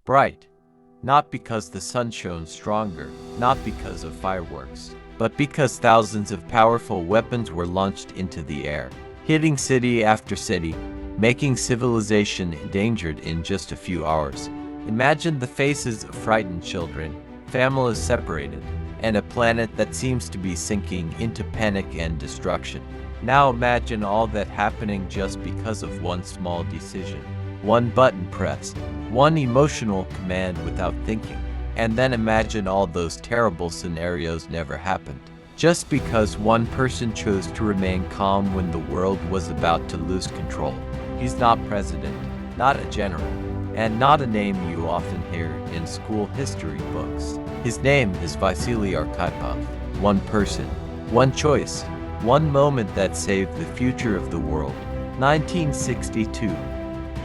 bright. Not because the sun shone stronger, not because of fireworks, but because thousands of powerful weapons were launched into the air, hitting city after city, making civilization endangered in just a few hours. Imagine the faces of frightened children, families separated, and a planet that seems to be sinking into panic and destruction. Now imagine all that happening just because of one small decision. One button pressed, one emotional command without thinking, and then imagine all those terrible scenarios never happened. Just because one person chose to remain calm when the world was about to lose control. He's not president, not a general, and not a name you often hear in school history books. His name is Vasili Arkhipov. One person, one choice, one moment that saved the future of the world. 1962.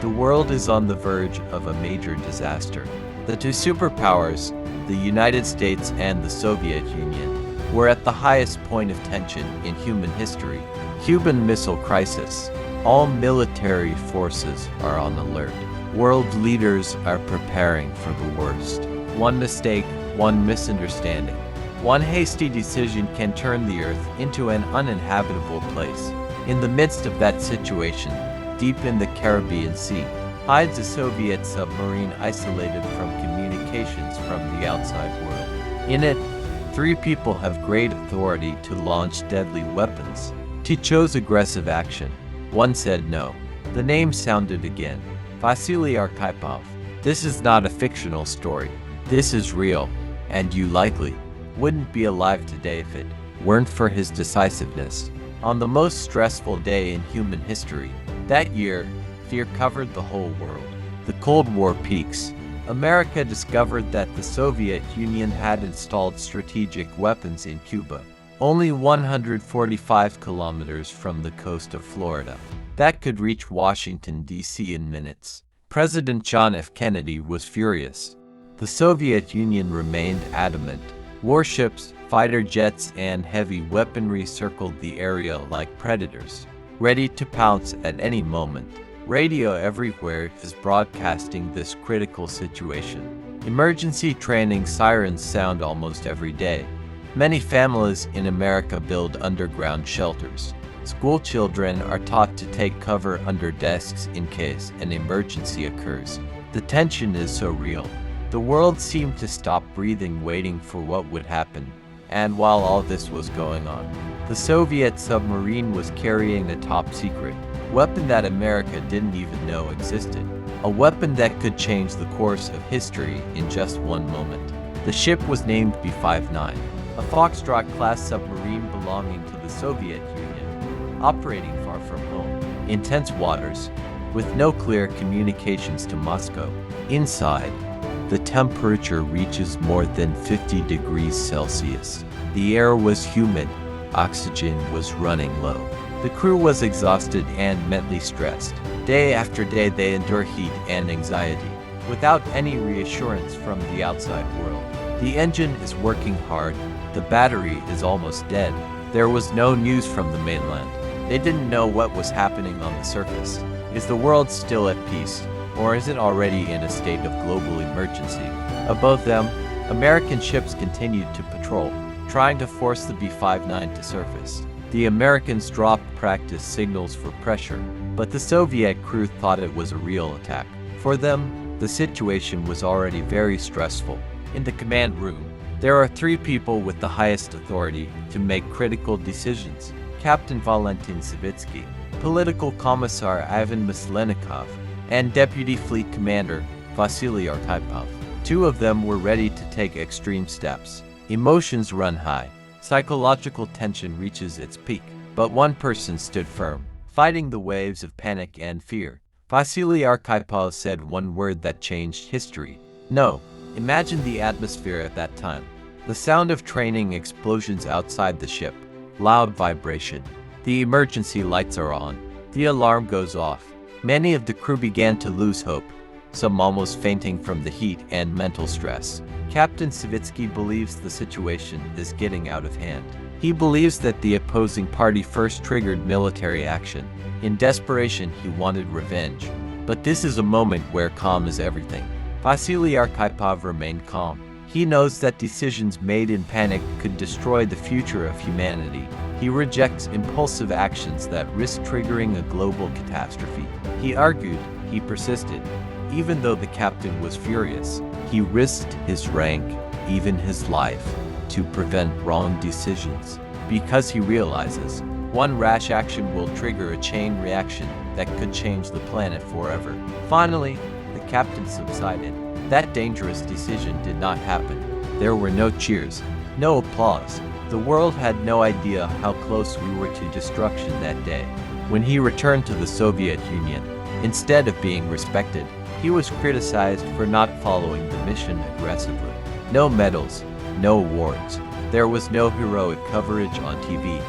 The world is on the verge of a major disaster. The two superpowers, the United States and the Soviet Union, were at the highest point of tension in human history. Cuban Missile Crisis. All military forces are on alert. World leaders are preparing for the worst. One mistake, one misunderstanding, one hasty decision can turn the Earth into an uninhabitable place. In the midst of that situation, deep in the Caribbean Sea, hides a Soviet submarine isolated from communications from the outside world. In it, 3 people have great authority to launch deadly weapons. Two chose aggressive action. One said no. The name sounded again. Vasili Arkhipov. This is not a fictional story. This is real, and you likely wouldn't be alive today if it weren't for his decisiveness. On the most stressful day in human history, that year, fear covered the whole world. The Cold War peaks. America discovered that the Soviet Union had installed strategic weapons in Cuba, only 145 kilometers from the coast of Florida. That could reach Washington, D.C. in minutes. President John F. Kennedy was furious. The Soviet Union remained adamant. Warships, fighter jets, and heavy weaponry circled the area like predators, ready to pounce at any moment. Radio everywhere is broadcasting this critical situation. Emergency training sirens sound almost every day. Many families in America build underground shelters. School children are taught to take cover under desks in case an emergency occurs. The tension is so real. The world seemed to stop breathing, waiting for what would happen. And while all this was going on, the Soviet submarine was carrying a top-secret weapon that America didn't even know existed. A weapon that could change the course of history in just one moment. The ship was named B-59, a Foxtrot-class submarine belonging to the Soviet Union, operating far from home, in tense waters, with no clear communications to Moscow. Inside, the temperature reaches more than 50 degrees Celsius. The air was humid, oxygen was running low. The crew was exhausted and mentally stressed. Day after day they endure heat and anxiety, without any reassurance from the outside world. The engine is working hard, the battery is almost dead. There was no news from the mainland. They didn't know what was happening on the surface. Is the world still at peace, or is it already in a state of global emergency? Above them, American ships continued to patrol, trying to force the B-59 to surface. The Americans dropped practice signals for pressure, but the Soviet crew thought it was a real attack. For them, the situation was already very stressful. In the command room, there are 3 people with the highest authority to make critical decisions. Captain Valentin Savitsky, Political Commissar Ivan Maslenikov, and Deputy Fleet Commander Vasili Arkhipov. 2 of them were ready to take extreme steps. Emotions run high. Psychological tension reaches its peak. But one person stood firm, fighting the waves of panic and fear. Vasili Arkhipov said one word that changed history. No. Imagine the atmosphere at that time. The sound of training explosions outside the ship. Loud vibration. The emergency lights are on. The alarm goes off. Many of the crew began to lose hope, some almost fainting from the heat and mental stress. Captain Savitsky believes the situation is getting out of hand. He believes that the opposing party first triggered military action. In desperation, he wanted revenge. But this is a moment where calm is everything. Vasili Arkhipov remained calm. He knows that decisions made in panic could destroy the future of humanity. He rejects impulsive actions that risk triggering a global catastrophe. He argued, he persisted. Even though the captain was furious, he risked his rank, even his life, to prevent wrong decisions. Because he realizes, one rash action will trigger a chain reaction that could change the planet forever. Finally, the captain subsided. That dangerous decision did not happen. There were no cheers, no applause. The world had no idea how close we were to destruction that day. When he returned to the Soviet Union, instead of being respected, he was criticized for not following the mission aggressively. No medals, no awards. There was no heroic coverage on TV.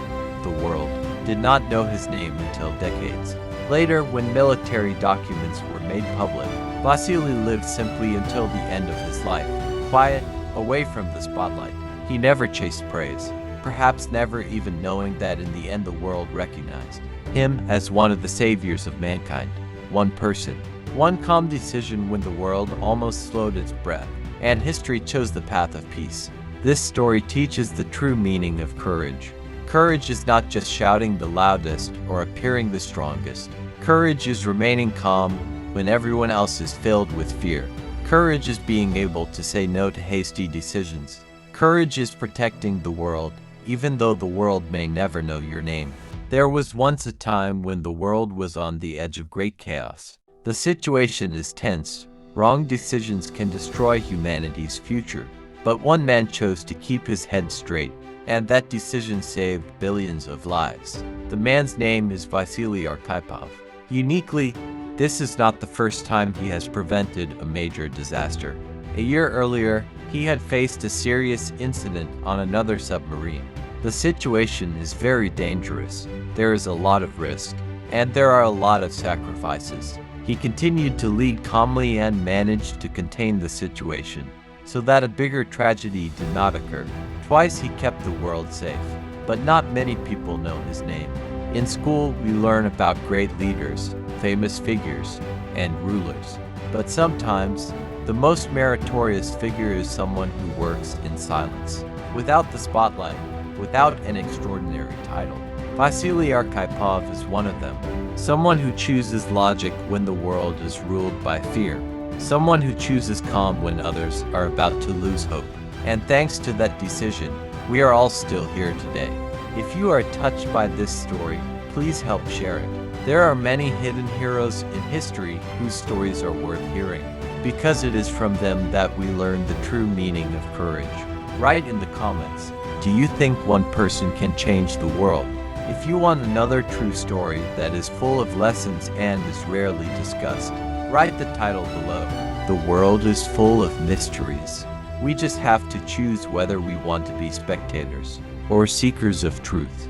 The world did not know his name until decades later, when military documents were made public. Vasili lived simply until the end of his life, quiet, away from the spotlight. He never chased praise, perhaps never even knowing that in the end the world recognized him as one of the saviors of mankind. One person, one calm decision when the world almost slowed its breath, and history chose the path of peace. This story teaches the true meaning of courage. Courage is not just shouting the loudest or appearing the strongest. Courage is remaining calm when everyone else is filled with fear. Courage is being able to say no to hasty decisions. Courage is protecting the world, even though the world may never know your name. There was once a time when the world was on the edge of great chaos. The situation is tense. Wrong decisions can destroy humanity's future. But one man chose to keep his head straight, and that decision saved billions of lives. The man's name is Vasili Arkhipov. Uniquely, this is not the first time he has prevented a major disaster. A year earlier, he had faced a serious incident on another submarine. The situation is very dangerous. There is a lot of risk, and there are a lot of sacrifices. He continued to lead calmly and managed to contain the situation, so that a bigger tragedy did not occur. Twice he kept the world safe, but not many people know his name. In school, we learn about great leaders, famous figures, and rulers. But sometimes, the most meritorious figure is someone who works in silence, without the spotlight, without an extraordinary title. Vasili Arkhipov is one of them. Someone who chooses logic when the world is ruled by fear. Someone who chooses calm when others are about to lose hope. And thanks to that decision, we are all still here today. If you are touched by this story, please help share it. There are many hidden heroes in history whose stories are worth hearing, because it is from them that we learn the true meaning of courage. Write in the comments, do you think one person can change the world? If you want another true story that is full of lessons and is rarely discussed, write the title below. The world is full of mysteries. We just have to choose whether we want to be spectators or seekers of truth.